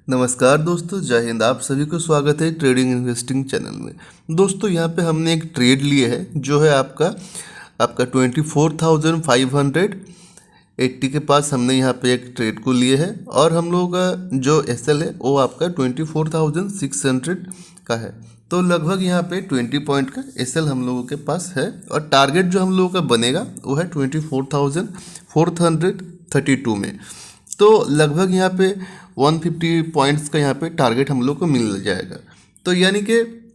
नमस्कार दोस्तों, जय हिंद। आप सभी को स्वागत है ट्रेडिंग इन्वेस्टिंग चैनल में। दोस्तों यहाँ पे हमने एक ट्रेड लिए है जो है आपका 24,580 के पास हमने यहाँ पे एक ट्रेड को लिए है और हम लोगों का जो एसएल है वो आपका 24,600 का है। तो लगभग यहाँ पे 20 पॉइंट का एसएल हम लोगों के पास है और टारगेट जो हम लोगों का बनेगा वो है 24,432 में। तो लगभग यहाँ पे 150 पॉइंट्स का यहाँ पे टारगेट हम लोग को मिल जाएगा। तो यानी कि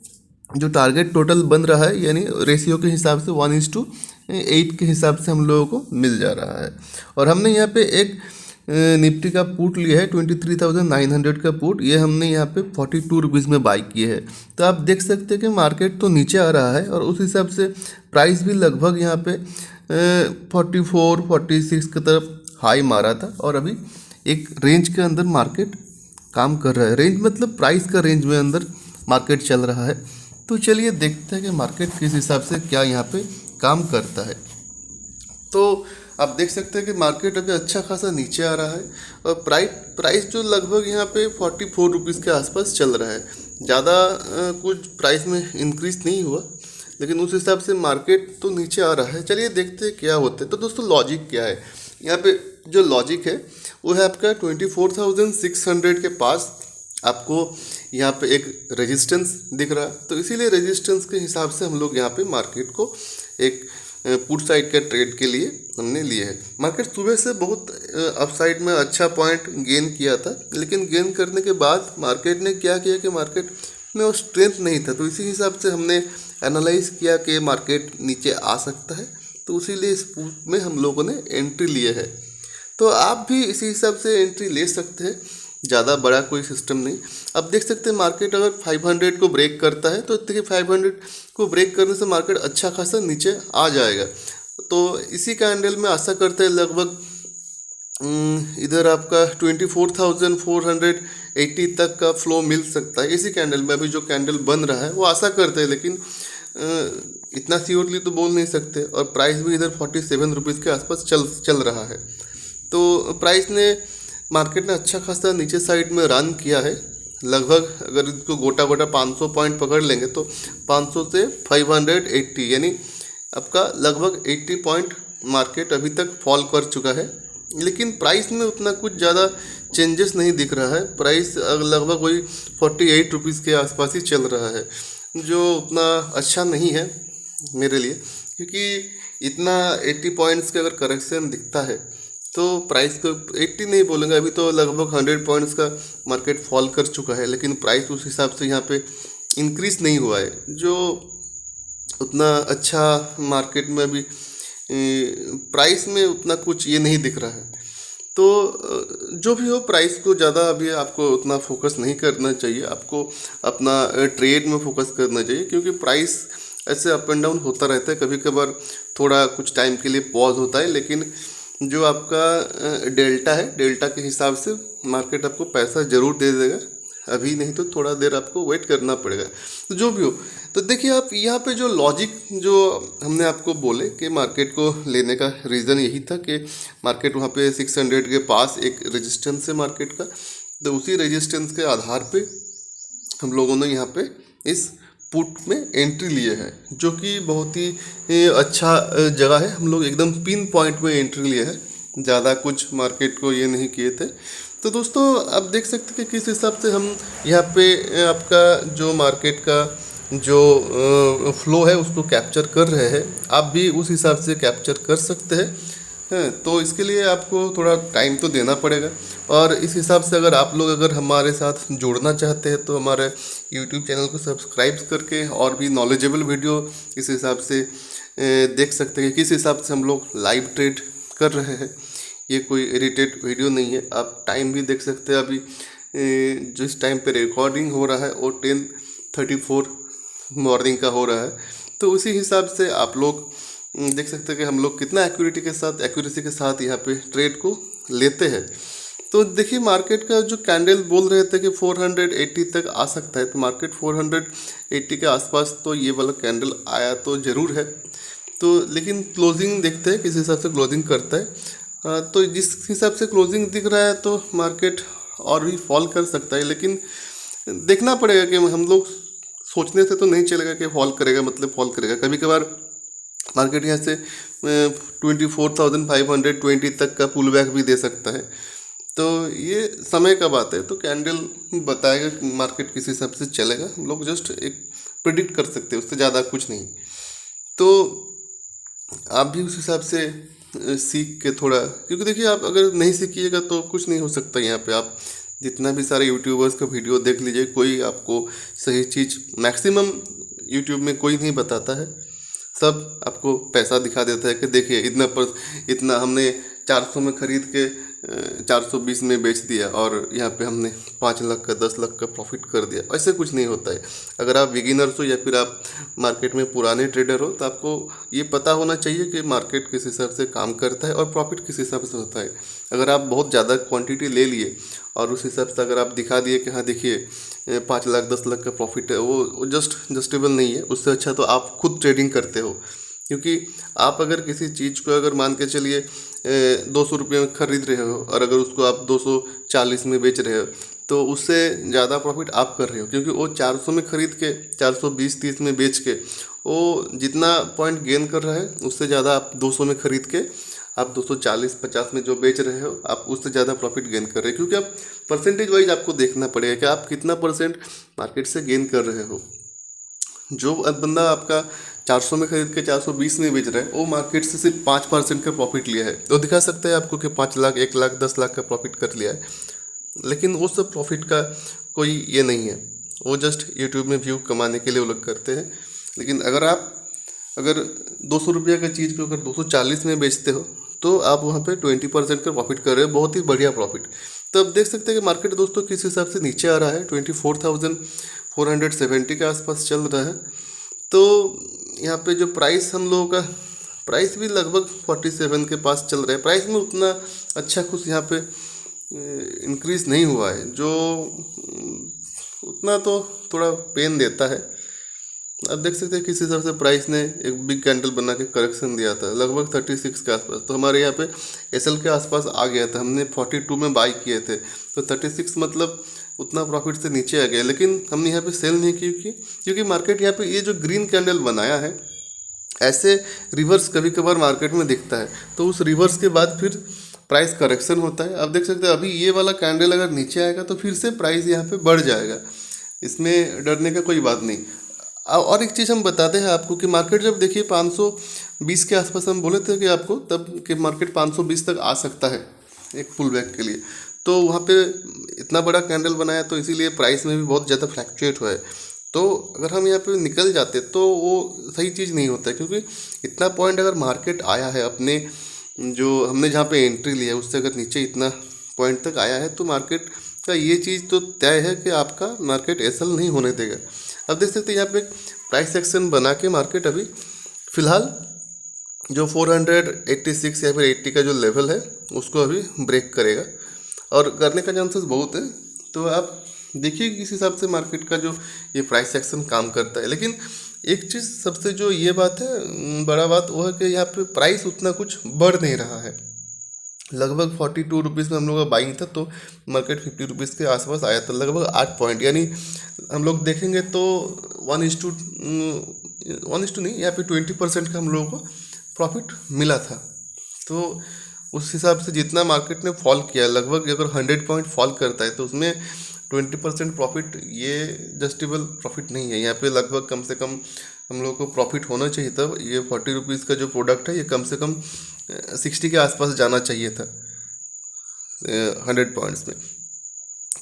जो टारगेट टोटल बन रहा है यानी रेशियो के हिसाब से 1:8 के हिसाब से हम लोगों को मिल जा रहा है। और हमने यहाँ पे एक निफ्टी का पुट लिया है 23,900 का पुट। ये हमने यहाँ पे 42 रुपीज़ में बाई किए है। तो आप देख सकते हैं कि मार्केट तो नीचे आ रहा है और उस हिसाब से प्राइस भी लगभग यहाँ पे 44-46 की तरफ हाई मारा था और अभी एक रेंज के अंदर मार्केट काम कर रहा है। रेंज मतलब प्राइस का रेंज में अंदर मार्केट चल रहा है। तो चलिए देखते हैं कि मार्केट किस हिसाब से क्या यहाँ पे काम करता है। तो आप देख सकते हैं कि मार्केट अभी अच्छा खासा नीचे आ रहा है और प्राइस जो लगभग यहाँ पे 44 रुपीज़ के आसपास चल रहा है। ज़्यादा कुछ प्राइस में इंक्रीज नहीं हुआ, लेकिन उस हिसाब से मार्केट तो नीचे आ रहा है। चलिए देखते हैं क्या होता है। तो दोस्तों लॉजिक क्या है यहाँ पे? जो लॉजिक है वो है आपका 24,600 के पास आपको यहाँ पे एक रेजिस्टेंस दिख रहा है। तो इसीलिए रेजिस्टेंस के हिसाब से हम लोग यहाँ पे मार्केट को एक पुट साइड के ट्रेड के लिए हमने लिए है। मार्केट सुबह से बहुत अपसाइड में अच्छा पॉइंट गेन किया था, लेकिन गेन करने के बाद मार्केट ने क्या किया कि मार्केट में वो स्ट्रेंथ नहीं था। तो इसी हिसाब से हमने एनालाइज किया कि मार्केट नीचे आ सकता है, तो इसीलिए इस पुट में हम लोगों ने एंट्री लिए है। तो आप भी इसी हिसाब से एंट्री ले सकते हैं, ज़्यादा बड़ा कोई सिस्टम नहीं। अब देख सकते हैं मार्केट अगर 500 को ब्रेक करता है तो देखिए 500 को ब्रेक करने से मार्केट अच्छा खासा नीचे आ जाएगा। तो इसी कैंडल में आशा करते हैं लगभग इधर आपका 24,480 तक का फ्लो मिल सकता है। इसी कैंडल में अभी जो कैंडल बन रहा है वो आशा करते हैं, लेकिन इतना श्योरली तो बोल नहीं सकते। और प्राइस भी इधर 47 रुपीज़ के आसपास चल रहा है। तो प्राइस ने मार्केट ने अच्छा खासा नीचे साइड में रन किया है। लगभग अगर इसको गोटा 500 पॉइंट पकड़ लेंगे तो 500 से 580 यानी आपका लगभग 80 पॉइंट मार्केट अभी तक फॉल कर चुका है। लेकिन प्राइस में उतना कुछ ज़्यादा चेंजेस नहीं दिख रहा है। प्राइस लगभग वही 48 रुपीज़ के आसपास ही चल रहा है, जो उतना अच्छा नहीं है मेरे लिए, क्योंकि इतना 80 पॉइंट्स के अगर करेक्शन दिखता है तो प्राइस को 80 नहीं बोलेंगे, अभी तो लगभग 100 पॉइंट्स का मार्केट फॉल कर चुका है, लेकिन प्राइस उस हिसाब से यहाँ पे इंक्रीज नहीं हुआ है, जो उतना अच्छा मार्केट में अभी प्राइस में उतना कुछ ये नहीं दिख रहा है। तो जो भी हो, प्राइस को ज़्यादा अभी आपको उतना फोकस नहीं करना चाहिए। आपको अपना ट्रेड में फोकस करना चाहिए, क्योंकि प्राइस ऐसे अप एंड डाउन होता रहता है। कभी कभार थोड़ा कुछ टाइम के लिए पॉज होता है, लेकिन जो आपका डेल्टा है, डेल्टा के हिसाब से मार्केट आपको पैसा ज़रूर दे देगा। अभी नहीं तो थोड़ा देर आपको वेट करना पड़ेगा। तो जो भी हो, तो देखिए आप यहाँ पे जो लॉजिक जो हमने आपको बोले कि मार्केट को लेने का रीज़न यही था कि मार्केट वहाँ पे 600 के पास एक रेजिस्टेंस है मार्केट का। तो उसी रेजिस्टेंस के आधार पे हम लोगों ने यहाँ पे इस पुट में एंट्री लिए है, जो कि बहुत ही अच्छा जगह है। हम लोग एकदम पिन पॉइंट में एंट्री लिए है, ज़्यादा कुछ मार्केट को ये नहीं किए थे। तो दोस्तों आप देख सकते हैं कि किस हिसाब से हम यहाँ पे आपका जो मार्केट का जो फ्लो है उसको कैप्चर कर रहे हैं। आप भी उस हिसाब से कैप्चर कर सकते हैं। तो इसके लिए आपको थोड़ा टाइम तो देना पड़ेगा, और इस हिसाब से अगर हमारे साथ जुड़ना चाहते हैं तो हमारे YouTube चैनल को सब्सक्राइब करके और भी नॉलेजेबल वीडियो इस हिसाब से देख सकते हैं किस हिसाब से हम लोग लाइव ट्रेड कर रहे हैं। ये कोई एडिटेड वीडियो नहीं है। आप टाइम भी देख सकते हैं। अभी जिस टाइम पे रिकॉर्डिंग हो रहा है वो 10:34 मॉर्निंग का हो रहा है। तो उसी हिसाब से आप लोग देख सकते हैं कि हम लोग कितना एक्यूरेसी के साथ यहाँ पे ट्रेड को लेते हैं। तो देखिए मार्केट का जो कैंडल बोल रहे थे कि 480 तक आ सकता है, तो मार्केट 480 के आसपास तो ये वाला कैंडल आया तो ज़रूर है। तो लेकिन क्लोजिंग देखते हैं किस हिसाब से क्लोजिंग करता है। तो जिस हिसाब से क्लोजिंग दिख रहा है तो मार्केट और भी फॉल कर सकता है, लेकिन देखना पड़ेगा कि हम लोग सोचने से तो नहीं चलेगा कि फॉल करेगा मतलब फॉल करेगा। कभी कभार मार्केट यहाँ से 24,520 तक का पुल बैक भी दे सकता है। तो ये समय का बात है, तो कैंडल बताएगा कि मार्केट किस हिसाब से चलेगा। हम लोग जस्ट एक प्रिडिक्ट कर सकते हैं, उससे ज़्यादा कुछ नहीं। तो आप भी उस हिसाब से सीख के थोड़ा, क्योंकि देखिए आप अगर नहीं सीखिएगा तो कुछ नहीं हो सकता। यहाँ पे आप जितना भी सारे यूट्यूबर्स का वीडियो देख लीजिए, कोई आपको सही चीज़, मैक्सिमम यूट्यूब में कोई नहीं बताता है, सब आपको पैसा दिखा देता है कि देखिए इतना हमने 400 में खरीद के 420 में बेच दिया और यहाँ पे हमने 5 लाख का 10 लाख का प्रॉफिट कर दिया। ऐसे कुछ नहीं होता है। अगर आप बिगिनर्स हो या फिर आप मार्केट में पुराने ट्रेडर हो, तो आपको ये पता होना चाहिए कि मार्केट किस हिसाब से काम करता है और प्रॉफिट किस हिसाब से होता है। अगर आप बहुत ज़्यादा क्वांटिटी ले लिए और उस हिसाब से अगर आप दिखा दिए कि हाँ देखिए 5 लाख 10 लाख का प्रॉफिट है, वो जस्टेबल नहीं है। उससे अच्छा तो आप खुद ट्रेडिंग करते हो, क्योंकि आप अगर किसी चीज़ को अगर मान के चलिए 200 रुपये में खरीद रहे हो और अगर उसको आप 240 में बेच रहे हो, तो उससे ज़्यादा प्रॉफिट आप कर रहे हो, क्योंकि वो 400 में खरीद के 420-30 में बेच के वो जितना पॉइंट गेन कर रहा है, उससे ज़्यादा आप 200 में खरीद के आप 240-50 में जो बेच रहे हो, आप उससे ज़्यादा प्रॉफिट गेन कर रहे हो। क्योंकि आप परसेंटेज वाइज आपको देखना पड़ेगा कि आप कितना परसेंट मार्केट से गेन कर रहे हो। जो बंदा आपका 400 में खरीद के 420 में बेच रहा है, वो मार्केट से सिर्फ 5% का प्रॉफिट लिया है, तो दिखा सकता है आपको कि 5 लाख 1 लाख 10 लाख का प्रॉफिट कर लिया है। लेकिन वो सब प्रॉफिट का कोई ये नहीं है, वो जस्ट यूट्यूब में व्यू कमाने के लिए वो लोग करते हैं। लेकिन अगर 200 रुपये का चीज़ को अगर 240 में बेचते हो, तो आप वहाँ पे 20% का प्रॉफिट कर रहे हो, बहुत ही बढ़िया प्रॉफिट। तो अब देख सकते हैं कि मार्केट दोस्तों किस हिसाब से नीचे आ रहा है, 24,470 के आसपास चल रहा है। तो यहाँ पे जो प्राइस हम लोगों का प्राइस भी लगभग 47 के पास चल रहा है। प्राइस में उतना अच्छा कुछ यहाँ पे इंक्रीज़ नहीं हुआ है, जो उतना तो थोड़ा पेन देता है। अब देख सकते हैं किस हिसाब से प्राइस ने एक बिग कैंडल बना के करेक्शन दिया था लगभग 36 के आसपास। तो हमारे यहाँ पे एसएल के आसपास आ गया था, हमने 42 में बाई किए थे, तो 36 मतलब उतना प्रॉफिट से नीचे आ गया। लेकिन हमने यहाँ पे सेल नहीं की, क्योंकि मार्केट यहाँ पे ये जो ग्रीन कैंडल बनाया है, ऐसे रिवर्स कभी कभार मार्केट में दिखता है, तो उस रिवर्स के बाद फिर प्राइस करेक्शन होता है। अब देख सकते हैं अभी ये वाला कैंडल अगर नीचे आएगा तो फिर से प्राइस यहाँ पे बढ़ जाएगा, इसमें डरने का कोई बात नहीं। और एक चीज़ हम बताते हैं आपको कि मार्केट जब देखिए 520 के आसपास हम बोले थे कि आपको तब कि मार्केट 520 तक आ सकता है एक पुल बैक के लिए, तो वहाँ पे इतना बड़ा कैंडल बनाया, तो इसीलिए प्राइस में भी बहुत ज़्यादा फ्लैक्चुएट हुआ है। तो अगर हम यहाँ पे निकल जाते तो वो सही चीज़ नहीं होता है, क्योंकि इतना पॉइंट अगर मार्केट आया है अपने जो हमने जहाँ पे एंट्री लिया है उससे अगर नीचे इतना पॉइंट तक आया है, तो मार्केट का ये चीज़ तो तय है कि आपका मार्केट एसल नहीं होने देगा। अब देख सकते हैं यहाँ पे प्राइस एक्शन बना के मार्केट अभी फ़िलहाल जो 486 या फिर 80 का जो लेवल है उसको अभी ब्रेक करेगा, और करने का चांसेस बहुत है। तो आप देखिए किस हिसाब से मार्केट का जो ये प्राइस एक्शन काम करता है। लेकिन एक चीज़ सबसे जो ये बात है, बड़ा बात वो है कि यहाँ पे प्राइस उतना कुछ बढ़ नहीं रहा है। लगभग 42 रुपीज़ में हम लोग का बाइंग था, तो मार्केट 50 रुपीज़ के आसपास आया था, लगभग 8 पॉइंट। यानी हम लोग देखेंगे तो 1:1 नहीं, यहाँ पे 20% का हम लोगों को प्रॉफिट मिला था। तो उस हिसाब से जितना मार्केट ने फॉल किया, लगभग अगर 100 पॉइंट फॉल करता है तो उसमें 20% प्रॉफिट ये जस्टिबल प्रॉफिट नहीं है। यहाँ पे लगभग कम से कम हम लोग को प्रॉफिट होना चाहिए था। ये 40 रुपीज़ का जो प्रोडक्ट है ये कम से कम 60 के आसपास जाना चाहिए था 100 पॉइंट्स में।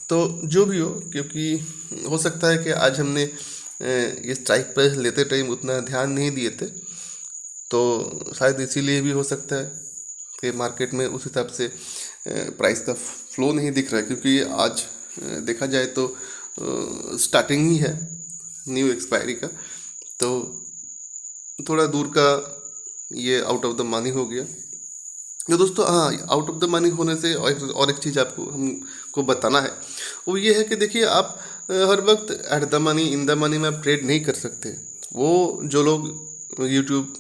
तो जो भी हो, क्योंकि हो सकता है कि आज हमने ये स्ट्राइक प्राइस लेते टाइम उतना ध्यान नहीं दिए थे, तो शायद इसीलिए भी हो सकता है कि मार्केट में उस हिसाब से प्राइस का फ्लो नहीं दिख रहा है। क्योंकि आज देखा जाए तो स्टार्टिंग ही है न्यू एक्सपायरी का, तो थोड़ा दूर का ये आउट ऑफ द मनी हो गया। तो दोस्तों हाँ, आउट ऑफ द मनी होने से और एक चीज़ आपको हमको बताना है, वो ये है कि देखिए आप हर वक्त at the money in the money में आप ट्रेड नहीं कर सकते। वो जो लोग यूट्यूब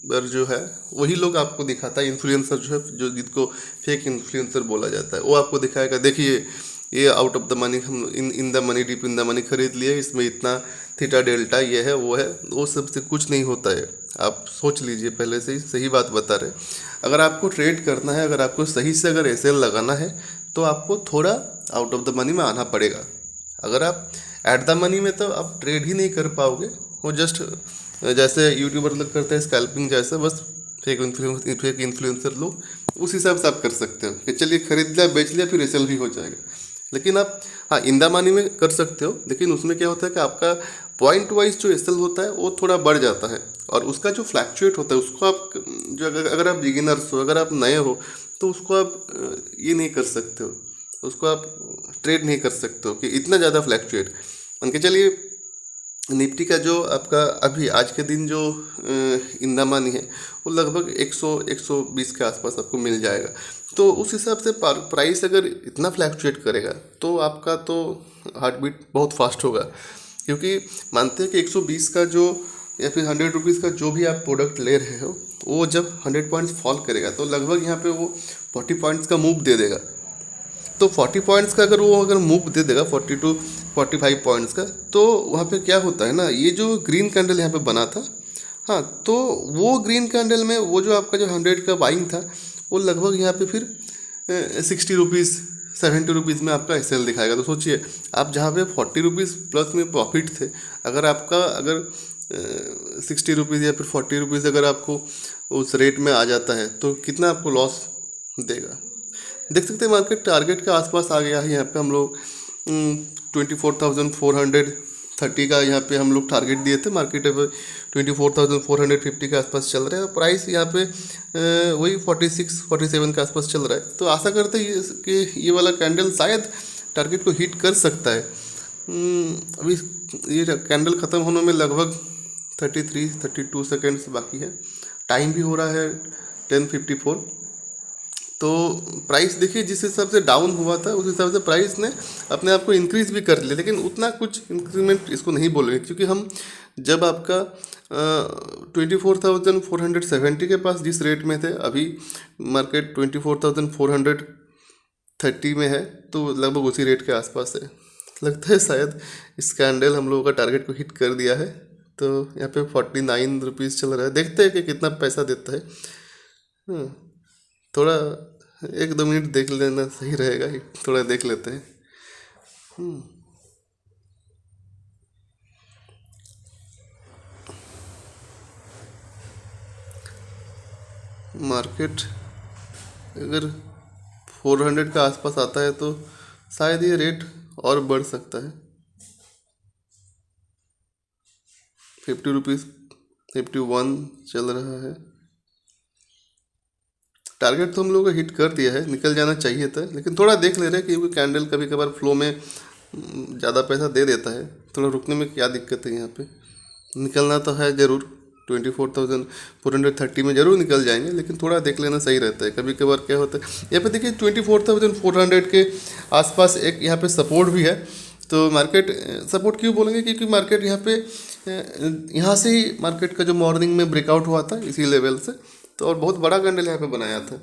पर जो है वही लोग आपको दिखाता है, इन्फ्लुएंसर जो है, जो जिसको फेक इन्फ्लुएंसर बोला जाता है, वो आपको दिखाएगा देखिए ये आउट ऑफ द मनी, हम in in the money, deep in the money खरीद लिए, इसमें इतना थीटा डेल्टा ये है वो है, वो सबसे कुछ नहीं होता है। आप सोच लीजिए, पहले से ही सही बात बता रहे। अगर आपको ट्रेड करना है, अगर आपको सही से अगर एसएल लगाना है, तो आपको थोड़ा आउट ऑफ द मनी में आना पड़ेगा। अगर आप एट द मनी में, तो आप ट्रेड ही नहीं कर पाओगे। वो जस्ट जैसे यूट्यूबर लोग करते हैं स्कैल्पिंग जैसे, बस फेक इन्फ्लुएंसर लोग, उस हिसाब से आप कर सकते हो कि चलिए खरीद लिया, बेच लिया, फिर एसएल भी हो जाएगा। लेकिन आप हाँ इंदा मानी में कर सकते हो, लेकिन उसमें क्या होता है कि आपका पॉइंट वाइज जो एसएल होता है वो थोड़ा बढ़ जाता है, और उसका जो फ्लैक्चुएट होता है उसको आप, जो अगर आप बिगिनर्स हो, अगर आप नए हो, तो उसको आप ये नहीं कर सकते हो, उसको आप ट्रेड नहीं कर सकते हो कि इतना ज़्यादा फ्लैक्चुएट। मान के चलिए निफ्टी का जो आपका अभी आज के दिन जो इंदा मनी है, वो लगभग 100-120 के आसपास आपको मिल जाएगा। तो उस हिसाब से प्राइस अगर इतना फ्लैक्चुएट करेगा, तो आपका तो हार्ट बीट बहुत फास्ट होगा। क्योंकि मानते हैं कि 120 का जो, या फिर 100 रुपीज़ का जो भी आप प्रोडक्ट ले रहे हो, वो जब 100 पॉइंट्स फॉल करेगा, तो लगभग यहाँ पे वो 40 पॉइंट्स का मूव दे देगा। तो 40 पॉइंट्स का अगर वो मूव दे देगा, 40 to 45 पॉइंट्स का, तो वहाँ पे क्या होता है ना, ये जो ग्रीन कैंडल यहाँ पे बना था, हाँ, तो वो ग्रीन कैंडल में वो जो आपका जो 100 का बाइंग था, वो लगभग यहाँ पे फिर 60 रुपीज़ 70 रुपीज़ में आपका एसएल दिखाएगा। तो सोचिए, आप जहाँ पे 40 रुपीज़ प्लस में प्रॉफिट थे, अगर आपका अगर 60 रुपीज़ या फिर 40 रुपीज़ अगर आपको उस रेट में आ जाता है, तो कितना आपको लॉस देगा। देख सकते हैं मार्केट टारगेट के आसपास आ गया है। यहाँ पे हम लोग 24,430 का यहाँ पे हम लोग टारगेट दिए थे। मार्केट अब 24,450 के आसपास चल रहा है, और प्राइस यहाँ पे वही 46-47 के आसपास चल रहा है। तो आशा करते हैं कि ये वाला कैंडल शायद टारगेट को हिट कर सकता है। अभी ये कैंडल ख़त्म होने में लगभग 33-32 सेकेंड्स बाकी है। टाइम भी हो रहा है 10:54। तो प्राइस देखिए, जिस हिसाब से डाउन हुआ था, उस हिसाब से प्राइस ने अपने आप को इंक्रीज़ भी कर लिया, लेकिन उतना कुछ इंक्रीमेंट इसको नहीं बोलेंगे, क्योंकि हम जब आपका 24,470 के पास जिस रेट में थे, अभी मार्केट 24,430 में है, तो लगभग उसी रेट के आसपास है। लगता है शायद इस कैंडल हम लोगों का टारगेट को हिट कर दिया है। तो यहाँ पे 49 रुपीज़ चल रहा है, देखते हैं कि कितना पैसा देता है। थोड़ा 1-2 मिनट देख लेना सही रहेगा, थोड़ा देख लेते हैं। मार्केट अगर 400 का आसपास आता है, तो शायद ये रेट और बढ़ सकता है। 50 रुपीज़ 51 चल रहा है। टारगेट तो हम लोगों को हिट कर दिया है, निकल जाना चाहिए था, लेकिन थोड़ा देख ले रहे हैं, क्योंकि कैंडल कभी कभार फ्लो में ज़्यादा पैसा दे देता है। थोड़ा रुकने में क्या दिक्कत है, यहाँ पे निकलना तो है ज़रूर। 24,430 में ज़रूर निकल जाएंगे, लेकिन थोड़ा देख लेना सही रहता है। कभी कभार क्या होता है, यहाँ पे देखिए 24,400 के आसपास एक यहाँ पे सपोर्ट भी है। तो मार्केट सपोर्ट क्यों बोलेंगे, क्योंकि मार्केट यहाँ पे यहाँ से ही मार्केट का जो मॉर्निंग में ब्रेकआउट हुआ था इसी लेवल से, तो और बहुत बड़ा कैंडल यहाँ पे बनाया था।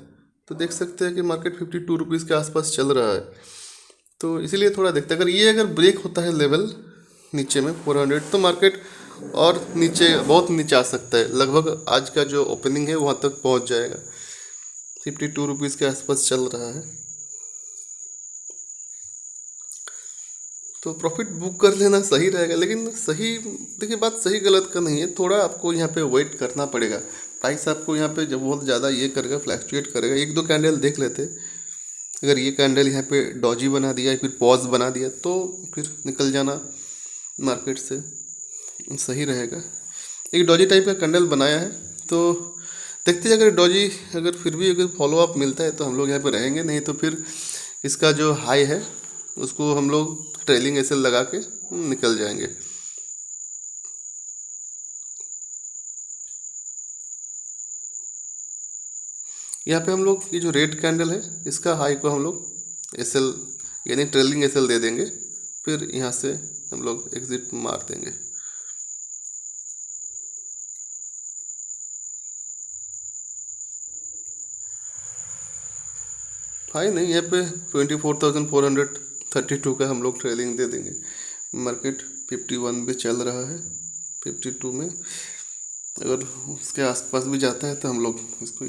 तो देख सकते हैं कि मार्केट 52 रुपीज़ के आसपास चल रहा है। तो इसीलिए थोड़ा देखते हैं, अगर ब्रेक होता है लेवल नीचे में 400, तो मार्केट और नीचे, बहुत नीचे आ सकता है। लगभग आज का जो ओपनिंग है वहाँ तक पहुँच जाएगा। 52 रुपीज़ के आसपास चल रहा है, तो प्रॉफिट बुक कर लेना सही रहेगा। लेकिन सही देखिए, बात सही गलत का नहीं है, थोड़ा आपको यहाँ पे वेट करना पड़ेगा। प्राइस आपको यहाँ पे जब बहुत ज़्यादा ये करेगा, फ्लैक्चुएट करेगा, 1-2 कैंडल देख लेते। अगर ये कैंडल यहाँ पे डॉजी बना दिया या फिर पॉज बना दिया, तो फिर निकल जाना मार्केट से सही रहेगा। एक डॉजी टाइप का कैंडल बनाया है, तो देखते हैं, अगर डॉजी अगर फिर भी अगर फॉलो अप मिलता है, तो हम लोग यहाँ पे रहेंगे, नहीं तो फिर इसका जो हाई है उसको हम लोग ट्रेलिंग एसएल लगा के निकल जाएंगे। यहाँ पे हम लोग ये जो रेड कैंडल है, इसका हाई को हम लोग एसएल यानी ट्रेलिंग एसएल दे देंगे, फिर यहाँ से हम लोग एग्जिट मार देंगे। हाई नहीं, यहाँ पे 24,400 32 का हम लोग ट्रेलिंग दे देंगे। मार्केट 51 पे चल रहा है, 52 में अगर उसके आसपास भी जाता है तो हम लोग इसको